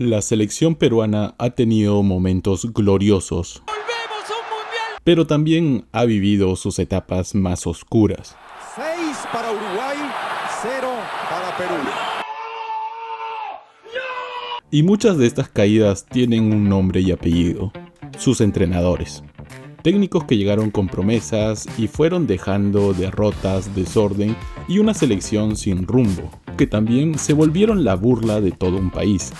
La selección peruana ha tenido momentos gloriosos, pero también ha vivido sus etapas más oscuras. 6 para Uruguay, 0 para Perú. Y muchas de estas caídas tienen un nombre y apellido: sus entrenadores. Técnicos que llegaron con promesas y fueron dejando derrotas, desorden y una selección sin rumbo, que también se volvieron la burla de todo un país.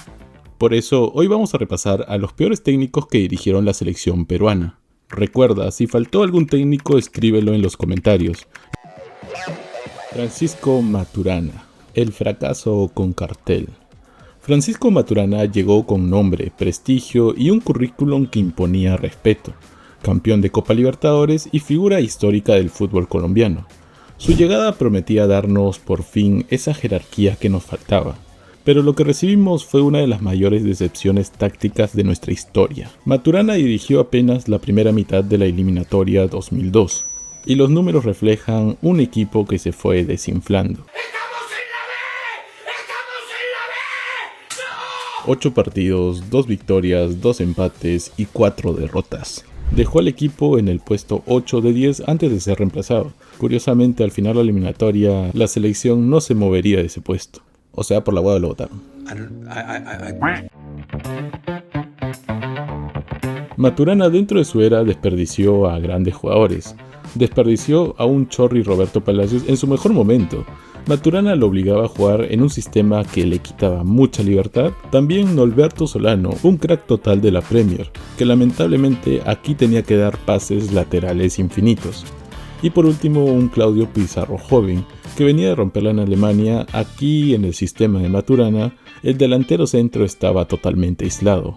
Por eso, hoy vamos a repasar a los peores técnicos que dirigieron la selección peruana. Recuerda, si faltó algún técnico, escríbelo en los comentarios. Francisco Maturana, el fracaso con cartel. Francisco Maturana llegó con nombre, prestigio y un currículum que imponía respeto. Campeón de Copa Libertadores y figura histórica del fútbol colombiano. Su llegada prometía darnos por fin esa jerarquía que nos faltaba, pero lo que recibimos fue una de las mayores decepciones tácticas de nuestra historia. Maturana dirigió apenas la primera mitad de la eliminatoria 2002, y los números reflejan un equipo que se fue desinflando. 8 partidos, 2 victorias, 2 empates y 4 derrotas. Dejó al equipo en el puesto 8 de 10 antes de ser reemplazado. Curiosamente, al final de la eliminatoria, la selección no se movería de ese puesto. O sea, por la hueá lo votaron. Maturana, dentro de su era, desperdició a grandes jugadores. Desperdició a un Chorri Roberto Palacios en su mejor momento. Maturana lo obligaba a jugar en un sistema que le quitaba mucha libertad. También Norberto Solano, un crack total de la Premier, que lamentablemente aquí tenía que dar pases laterales infinitos. Y por último, un Claudio Pizarro joven, que venía de romperla en Alemania. Aquí en el sistema de Maturana, el delantero centro estaba totalmente aislado.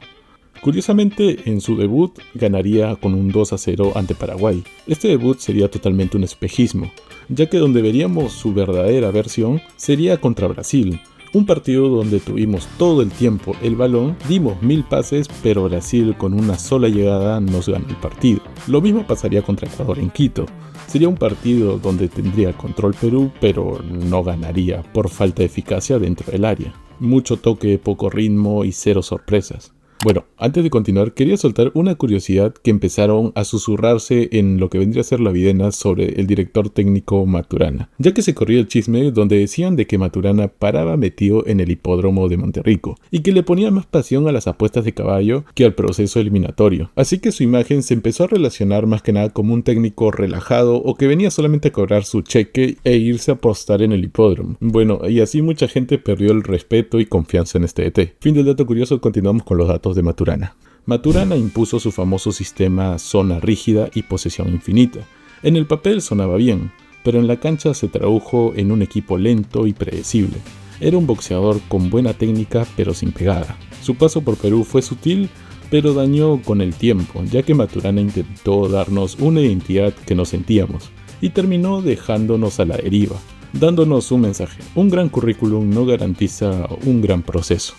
Curiosamente, en su debut ganaría con un 2-0 ante Paraguay. Este debut sería totalmente un espejismo, ya que donde veríamos su verdadera versión sería contra Brasil, un partido donde tuvimos todo el tiempo el balón, dimos 1000 pases, pero Brasil con una sola llegada nos ganó el partido. Lo mismo pasaría contra Ecuador en Quito. Sería un partido donde tendría control Perú, pero no ganaría por falta de eficacia dentro del área. Mucho toque, poco ritmo y cero sorpresas. Bueno, antes de continuar, quería soltar una curiosidad que empezaron a susurrarse en lo que vendría a ser la videna sobre el director técnico Maturana, ya que se corría el chisme donde decían de que Maturana paraba metido en el hipódromo de Monterrico y que le ponía más pasión a las apuestas de caballo que al proceso eliminatorio, así que su imagen se empezó a relacionar más que nada como un técnico relajado o que venía solamente a cobrar su cheque e irse a apostar en el hipódromo. Bueno, y así mucha gente perdió el respeto y confianza en este ET. Fin del dato curioso, continuamos con los datos de Maturana. Maturana impuso su famoso sistema zona rígida y posesión infinita. En el papel sonaba bien, pero en la cancha se tradujo en un equipo lento y predecible. Era un boxeador con buena técnica pero sin pegada. Su paso por Perú fue sutil, pero dañó con el tiempo, ya que Maturana intentó darnos una identidad que no sentíamos y terminó dejándonos a la deriva, dándonos un mensaje: un gran currículum no garantiza un gran proceso.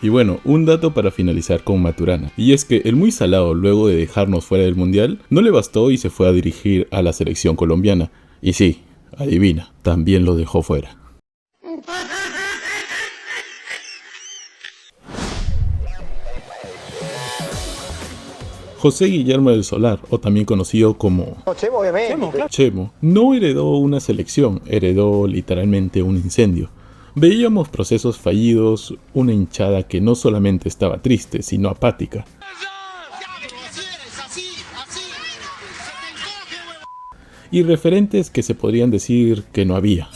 Y bueno, un dato para finalizar con Maturana, y es que el muy salado, luego de dejarnos fuera del mundial, no le bastó y se fue a dirigir a la selección colombiana. Y sí, adivina, también lo dejó fuera. José Guillermo del Solar, o también conocido como Chemo, obviamente. Chemo, no heredó una selección, heredó literalmente un incendio. Veíamos procesos fallidos, una hinchada que no solamente estaba triste, sino apática. Y referentes que se podrían decir que no había.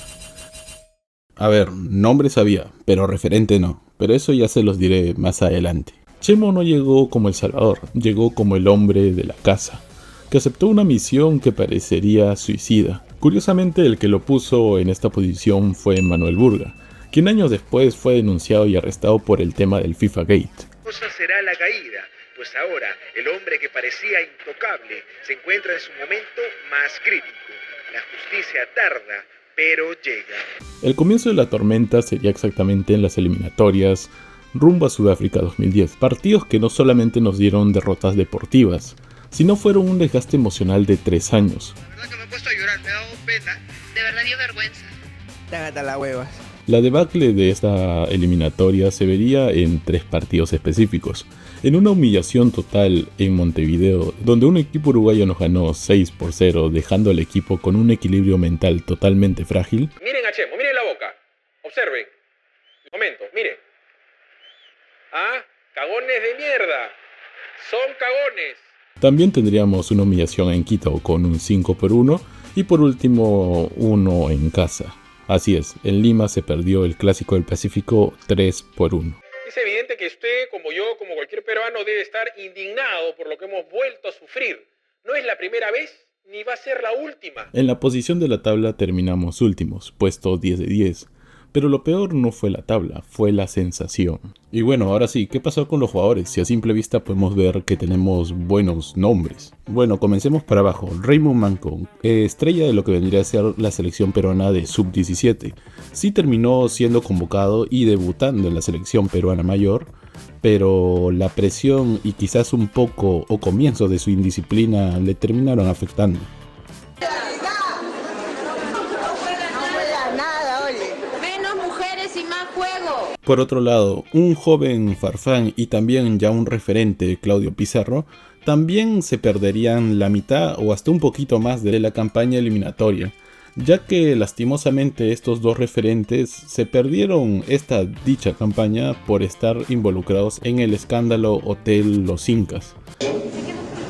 A ver, nombres había, pero referente no. Pero eso ya se los diré más adelante. Chemo no llegó como el Salvador, llegó como el hombre de la casa, que aceptó una misión que parecería suicida. Curiosamente, el que lo puso en esta posición fue Manuel Burga, quien años después fue denunciado y arrestado por el tema del FIFA Gate. Cosa será la caída, pues ahora el hombre que parecía intocable se encuentra en su momento más crítico. La justicia tarda, pero llega. El comienzo de la tormenta sería exactamente en las eliminatorias rumbo a Sudáfrica 2010, partidos que no solamente nos dieron derrotas deportivas, sino fueron un desgaste emocional de 3 años. La verdad que me he puesto a llorar, me ha dado pena. De verdad dio vergüenza. Tágate la huevas. La debacle de esta eliminatoria se vería en 3 partidos específicos. En una humillación total en Montevideo, donde un equipo uruguayo nos ganó 6-0, dejando al equipo con un equilibrio mental totalmente frágil. Miren a Chemo, miren la boca. Observen. Momento, miren. Ah, cagones de mierda. Son cagones. También tendríamos una humillación en Quito con un 5-1 y por último uno en casa. Así es, en Lima se perdió el Clásico del Pacífico 3-1. Es evidente que usted, como yo, como cualquier peruano, debe estar indignado por lo que hemos vuelto a sufrir. No es la primera vez ni va a ser la última. En la posición de la tabla terminamos últimos, puesto 10 de 10. Pero lo peor no fue la tabla, fue la sensación. Y bueno, ahora sí, ¿qué pasó con los jugadores? Si a simple vista podemos ver que tenemos buenos nombres. Bueno, comencemos para abajo. Raymond Mancón, estrella de lo que vendría a ser la selección peruana de sub-17. Sí terminó siendo convocado y debutando en la selección peruana mayor, pero la presión y quizás un poco o comienzo de su indisciplina le terminaron afectando. Por otro lado, un joven Farfán y también ya un referente, Claudio Pizarro, también se perderían la mitad o hasta un poquito más de la campaña eliminatoria, ya que lastimosamente estos dos referentes se perdieron esta dicha campaña por estar involucrados en el escándalo Hotel Los Incas.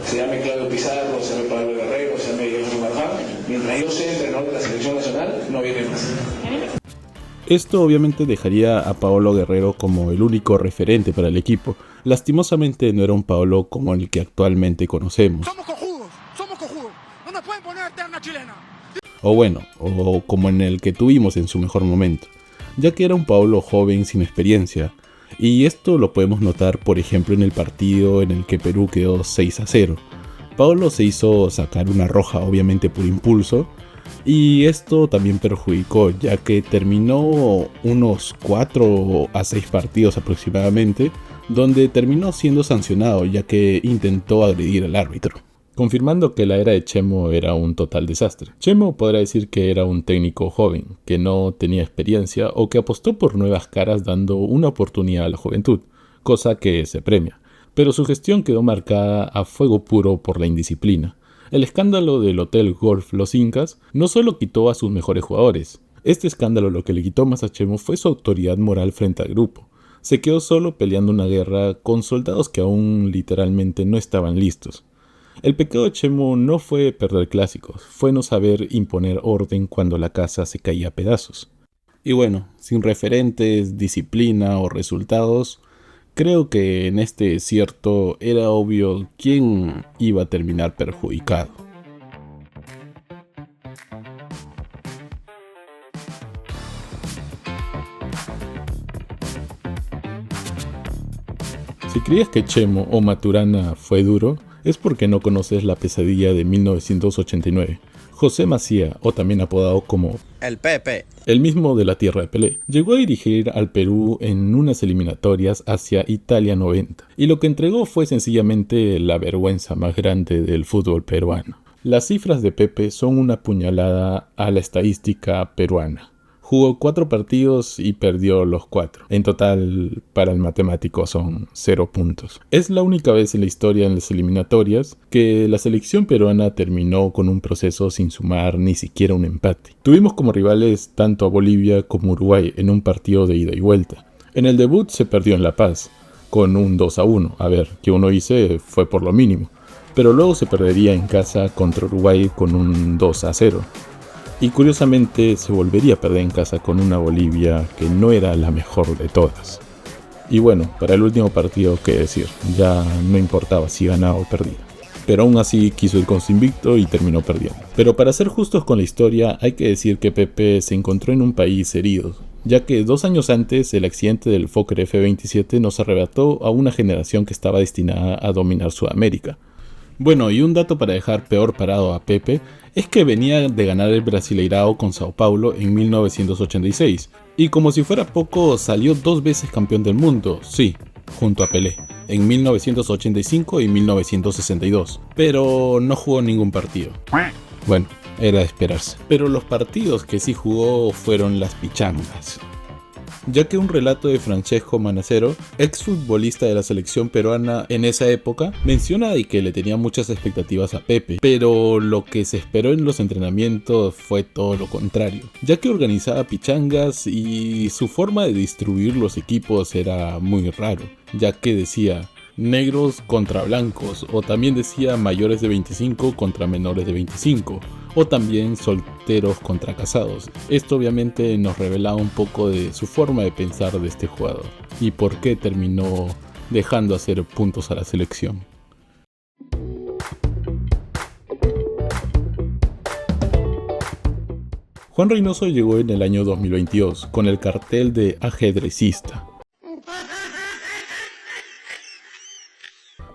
Se llame Claudio Pizarro, se llame Pablo Guerrero, se llame José Farfán, mientras yo sea entrenador de la selección nacional, no viene más. Esto obviamente dejaría a Paolo Guerrero como el único referente para el equipo. Lastimosamente no era un Paolo como el que actualmente conocemos. Somos cojudos, no nos pueden poner terna chilena. O como en el que tuvimos en su mejor momento, ya que era un Paolo joven sin experiencia. Y esto lo podemos notar por ejemplo en el partido en el que Perú quedó 6-0. Paolo se hizo sacar una roja obviamente por impulso, y esto también perjudicó, ya que terminó unos 4 a 6 partidos aproximadamente, donde terminó siendo sancionado ya que intentó agredir al árbitro, confirmando que la era de Chemo era un total desastre. Chemo podrá decir que era un técnico joven, que no tenía experiencia o que apostó por nuevas caras dando una oportunidad a la juventud, cosa que se premia, pero su gestión quedó marcada a fuego puro por la indisciplina. El escándalo del Hotel Golf Los Incas no solo quitó a sus mejores jugadores. Este escándalo lo que le quitó más a Chemo fue su autoridad moral frente al grupo. Se quedó solo peleando una guerra con soldados que aún literalmente no estaban listos. El pecado de Chemo no fue perder clásicos, fue no saber imponer orden cuando la casa se caía a pedazos. Y bueno, sin referentes, disciplina o resultados, creo que en este desierto era obvio quién iba a terminar perjudicado. Si creías que Chemo o Maturana fue duro, es porque no conoces la pesadilla de 1989. José Macía, o también apodado como el Pepe, el mismo de la tierra de Pelé, llegó a dirigir al Perú en unas eliminatorias hacia Italia 90, y lo que entregó fue sencillamente la vergüenza más grande del fútbol peruano. Las cifras de Pepe son una puñalada a la estadística peruana. Jugó 4 partidos y perdió los 4. En total, para el matemático son 0 puntos. Es la única vez en la historia en las eliminatorias que la selección peruana terminó con un proceso sin sumar ni siquiera un empate. Tuvimos como rivales tanto a Bolivia como Uruguay en un partido de ida y vuelta. En el debut se perdió en La Paz, con un 2-1. A ver, que uno dice fue por lo mínimo. Pero luego se perdería en casa contra Uruguay con un 2-0. Y curiosamente se volvería a perder en casa con una Bolivia que no era la mejor de todas. Y bueno, para el último partido, qué decir, ya no importaba si ganaba o perdía. Pero aún así quiso ir con su invicto y terminó perdiendo. Pero para ser justos con la historia, hay que decir que Pepe se encontró en un país herido, ya que 2 años antes el accidente del Fokker F-27 nos arrebató a una generación que estaba destinada a dominar Sudamérica. Bueno, y un dato para dejar peor parado a Pepe es que venía de ganar el Brasileirao con Sao Paulo en 1986, y como si fuera poco salió 2 veces campeón del mundo, sí, junto a Pelé, en 1985 y 1962, pero no jugó ningún partido. Bueno, era de esperarse. Pero los partidos que sí jugó fueron las pichangas. ya que un relato de Francesco Manacero, exfutbolista de la selección peruana en esa época, menciona de que le tenía muchas expectativas a Pepe, pero lo que se esperó en los entrenamientos fue todo lo contrario, ya que organizaba pichangas y su forma de distribuir los equipos era muy raro, ya que decía negros contra blancos, o también decía mayores de 25 contra menores de 25, o también solteros contra casados. Esto obviamente nos revelaba un poco de su forma de pensar de este jugador y por qué terminó dejando hacer puntos a la selección. Juan Reynoso llegó en el año 2022 con el cartel de ajedrecista.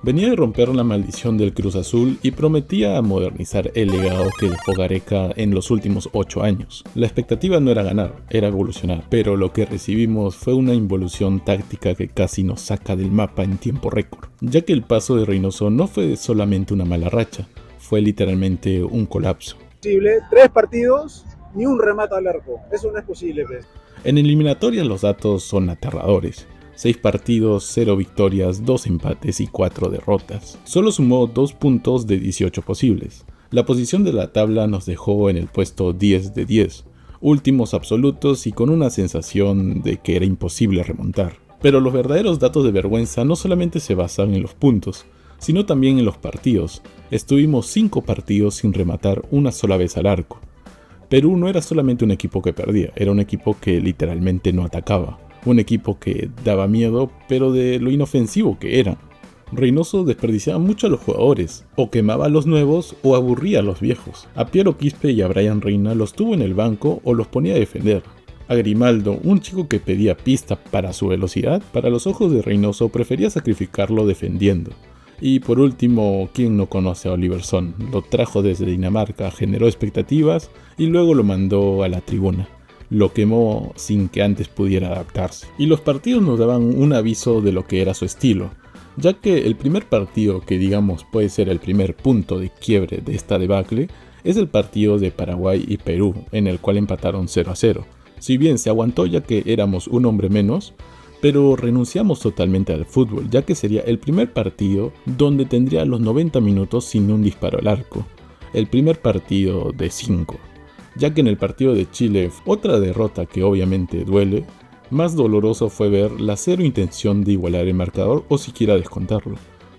Venía de romper la maldición del Cruz Azul y prometía modernizar el legado que dejó Gareca en los últimos 8 años. La expectativa no era ganar, era evolucionar, pero lo que recibimos fue una involución táctica que casi nos saca del mapa en tiempo récord, ya que el paso de Reynoso no fue solamente una mala racha, fue literalmente un colapso. 3 partidos, ni un remate al arco, eso no es posible. En eliminatorias los datos son aterradores. 6 partidos, 0 victorias, 2 empates y 4 derrotas. Solo sumó 2 puntos de 18 posibles. La posición de la tabla nos dejó en el puesto 10 de 10, últimos absolutos y con una sensación de que era imposible remontar. Pero los verdaderos datos de vergüenza no solamente se basan en los puntos, sino también en los partidos. Estuvimos 5 partidos sin rematar una sola vez al arco. Perú no era solamente un equipo que perdía, era un equipo que literalmente no atacaba. Un equipo que daba miedo, pero de lo inofensivo que eran. Reynoso desperdiciaba mucho a los jugadores, o quemaba a los nuevos o aburría a los viejos. A Piero Quispe y a Brian Reina los tuvo en el banco o los ponía a defender. A Grimaldo, un chico que pedía pista para su velocidad, para los ojos de Reynoso prefería sacrificarlo defendiendo. Y por último, ¿quién no conoce a Oliver Son? Lo trajo desde Dinamarca, generó expectativas y luego lo mandó a la tribuna. Lo quemó sin que antes pudiera adaptarse. Y los partidos nos daban un aviso de lo que era su estilo, ya que el primer partido que digamos puede ser el primer punto de quiebre de esta debacle es el partido de Paraguay y Perú, en el cual empataron 0-0. Si bien se aguantó ya que éramos un hombre menos, pero renunciamos totalmente al fútbol, ya que sería el primer partido donde tendría los 90 minutos sin un disparo al arco. El primer partido de 5. Ya que en el partido de Chile, otra derrota que obviamente duele, más doloroso fue ver la cero intención de igualar el marcador o siquiera descontarlo.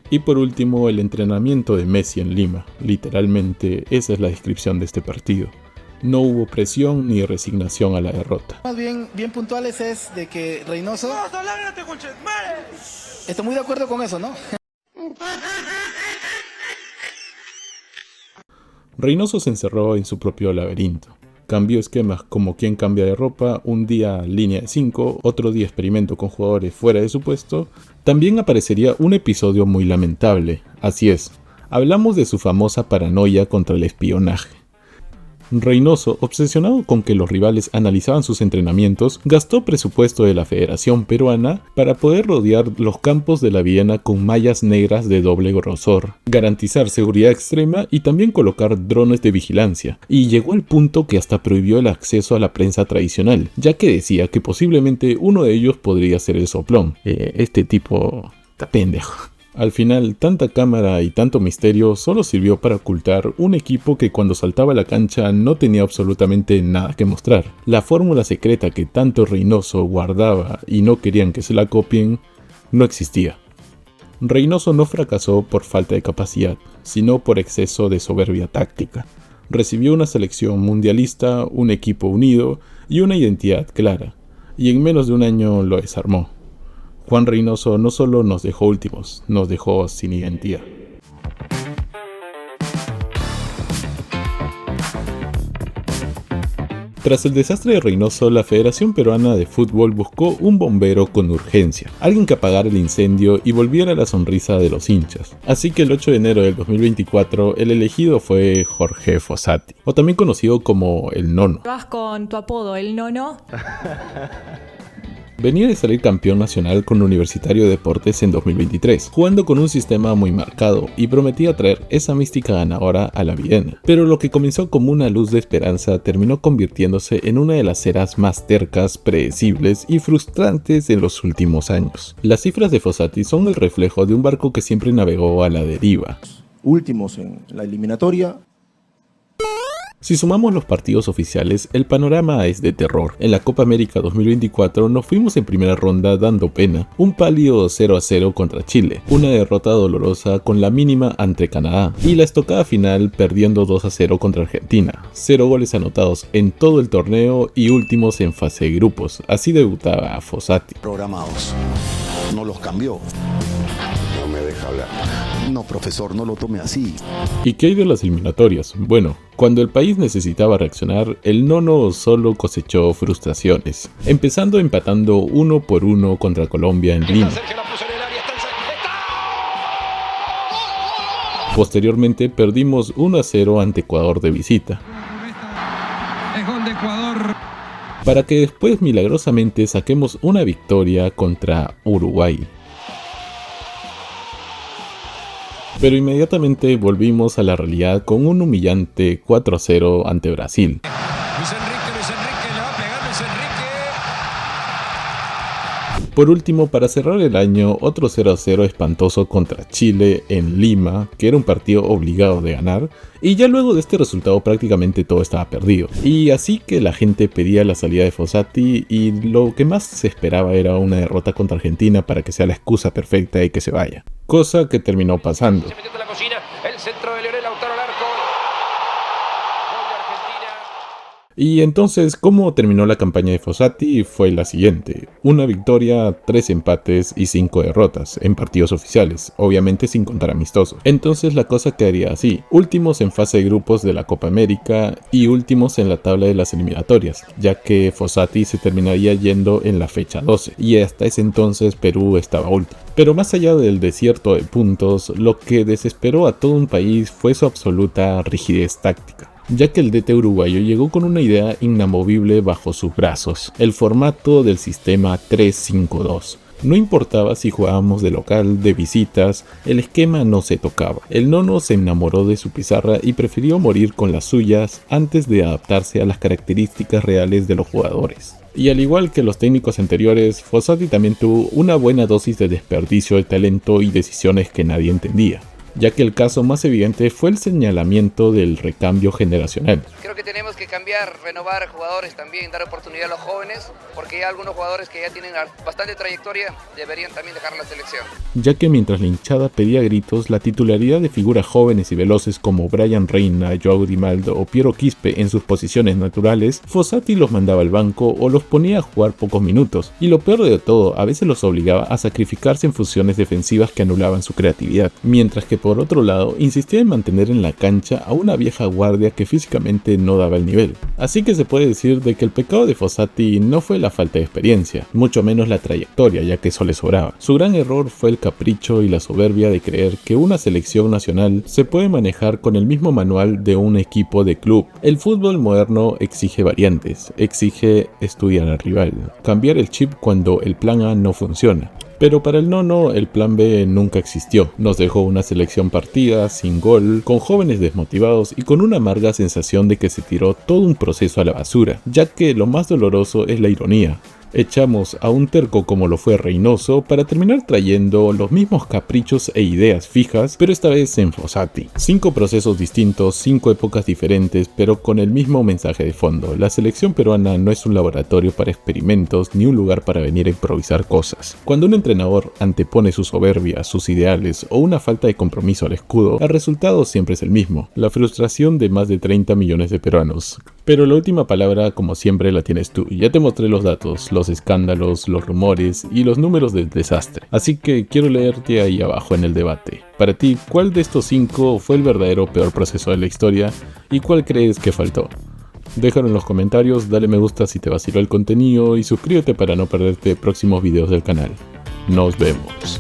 Y por último, el entrenamiento de Messi en Lima. Literalmente, esa es la descripción de este partido. No hubo presión ni resignación a la derrota. Más bien puntuales es de que Reynoso... Estoy muy de acuerdo con eso, ¿no? Reynoso se encerró en su propio laberinto. Cambió esquemas como quien cambia de ropa, un día línea de 5, otro día experimento con jugadores fuera de su puesto. También aparecería un episodio muy lamentable, así es, hablamos de su famosa paranoia contra el espionaje. Reynoso, obsesionado con que los rivales analizaban sus entrenamientos, gastó presupuesto de la Federación Peruana para poder rodear los campos de la Viena con mallas negras de doble grosor, garantizar seguridad extrema y también colocar drones de vigilancia. Y llegó al punto que hasta prohibió el acceso a la prensa tradicional, ya que decía que posiblemente uno de ellos podría ser el soplón. Este tipo está pendejo. Al final, tanta cámara y tanto misterio solo sirvió para ocultar un equipo que cuando saltaba a la cancha no tenía absolutamente nada que mostrar. La fórmula secreta que tanto Reynoso guardaba y no querían que se la copien, no existía. Reynoso no fracasó por falta de capacidad, sino por exceso de soberbia táctica. Recibió una selección mundialista, un equipo unido y una identidad clara, y en menos de un año lo desarmó. Juan Reynoso no solo nos dejó últimos, nos dejó sin identidad. Tras el desastre de Reynoso, la Federación Peruana de Fútbol buscó un bombero con urgencia, alguien que apagara el incendio y volviera la sonrisa de los hinchas. Así que el 8 de enero del 2024, el elegido fue Jorge Fossati, o también conocido como El Nono. ¿Vas con tu apodo, El Nono? Venía de salir campeón nacional con Universitario de Deportes en 2023, jugando con un sistema muy marcado y prometía traer esa mística ganadora a la videna. Pero lo que comenzó como una luz de esperanza terminó convirtiéndose en una de las eras más tercas, predecibles y frustrantes en los últimos años. Las cifras de Fossati son el reflejo de un barco que siempre navegó a la deriva. Últimos en la eliminatoria. Si sumamos los partidos oficiales, el panorama es de terror. En la Copa América 2024 nos fuimos en primera ronda dando pena, un pálido 0-0 contra Chile, una derrota dolorosa con la mínima ante Canadá, y la estocada final perdiendo 2-0 contra Argentina, 0 goles anotados en todo el torneo y últimos en fase de grupos. Así debutaba Fossati. Programados, no los cambió. No me deja hablar. No, profesor, no lo tome así. ¿Y qué hay de las eliminatorias? Bueno, cuando el país necesitaba reaccionar, el nono solo cosechó frustraciones, empezando empatando 1-1 contra Colombia en Lima. Posteriormente perdimos 1-0 ante Ecuador de visita, para que después milagrosamente saquemos una victoria contra Uruguay. Pero inmediatamente volvimos a la realidad con un humillante 4-0 ante Brasil. Por último, para cerrar el año, otro 0-0 espantoso contra Chile en Lima, que era un partido obligado de ganar, y ya luego de este resultado prácticamente todo estaba perdido. Y así que la gente pedía la salida de Fossati y lo que más se esperaba era una derrota contra Argentina para que sea la excusa perfecta y que se vaya. Cosa que terminó pasando. Se metió en la cocina, el centro de Leonel Lautaro al arco. Gol de Argentina. Y entonces, ¿cómo terminó la campaña de Fossati? Fue la siguiente: una victoria, 3 empates y 5 derrotas en partidos oficiales, obviamente sin contar amistosos. Entonces la cosa quedaría así: últimos en fase de grupos de la Copa América y últimos en la tabla de las eliminatorias, ya que Fossati se terminaría yendo en la fecha 12 y hasta ese entonces Perú estaba último. Pero más allá del desierto de puntos, lo que desesperó a todo un país fue su absoluta rigidez táctica, ya que el DT uruguayo llegó con una idea inamovible bajo sus brazos: el formato del sistema 3-5-2. No importaba si jugábamos de local, de visitas, el esquema no se tocaba. El nono se enamoró de su pizarra y prefirió morir con las suyas antes de adaptarse a las características reales de los jugadores. Y al igual que los técnicos anteriores, Fossati también tuvo una buena dosis de desperdicio de talento y decisiones que nadie entendía, ya que el caso más evidente fue el señalamiento del recambio generacional. Creo que tenemos que cambiar, renovar jugadores también, dar oportunidad a los jóvenes, porque hay algunos jugadores que ya tienen bastante trayectoria, deberían también dejar la selección. Ya que mientras la hinchada pedía a gritos la titularidad de figuras jóvenes y veloces como Brian Reina, Joao Grimaldo o Piero Quispe en sus posiciones naturales, Fossati los mandaba al banco o los ponía a jugar pocos minutos, y lo peor de todo, a veces los obligaba a sacrificarse en funciones defensivas que anulaban su creatividad, mientras que por otro lado insistía en mantener en la cancha a una vieja guardia que físicamente no daba el nivel. Así que se puede decir de que el pecado de Fossati no fue la falta de experiencia, mucho menos la trayectoria, ya que eso le sobraba. Su gran error fue el capricho y la soberbia de creer que una selección nacional se puede manejar con el mismo manual de un equipo de club. El fútbol moderno exige variantes, exige estudiar al rival, cambiar el chip cuando el plan A no funciona. Pero para el nono, el plan B nunca existió. Nos dejó una selección partida, sin gol, con jóvenes desmotivados y con una amarga sensación de que se tiró todo un proceso a la basura, ya que lo más doloroso es la ironía. Echamos a un terco como lo fue Reynoso para terminar trayendo los mismos caprichos e ideas fijas, pero esta vez en Fossati. 5 procesos distintos, 5 épocas diferentes, pero con el mismo mensaje de fondo. La selección peruana no es un laboratorio para experimentos ni un lugar para venir a improvisar cosas. Cuando un entrenador antepone su soberbia, sus ideales o una falta de compromiso al escudo, el resultado siempre es el mismo: la frustración de más de 30 millones de peruanos. Pero la última palabra, como siempre, la tienes tú. Ya te mostré los datos, los escándalos, los rumores y los números del desastre. Así que quiero leerte ahí abajo en el debate. Para ti, ¿cuál de estos 5 fue el verdadero peor proceso de la historia y cuál crees que faltó? Déjalo en los comentarios, dale me gusta si te vaciló el contenido y suscríbete para no perderte próximos videos del canal. Nos vemos.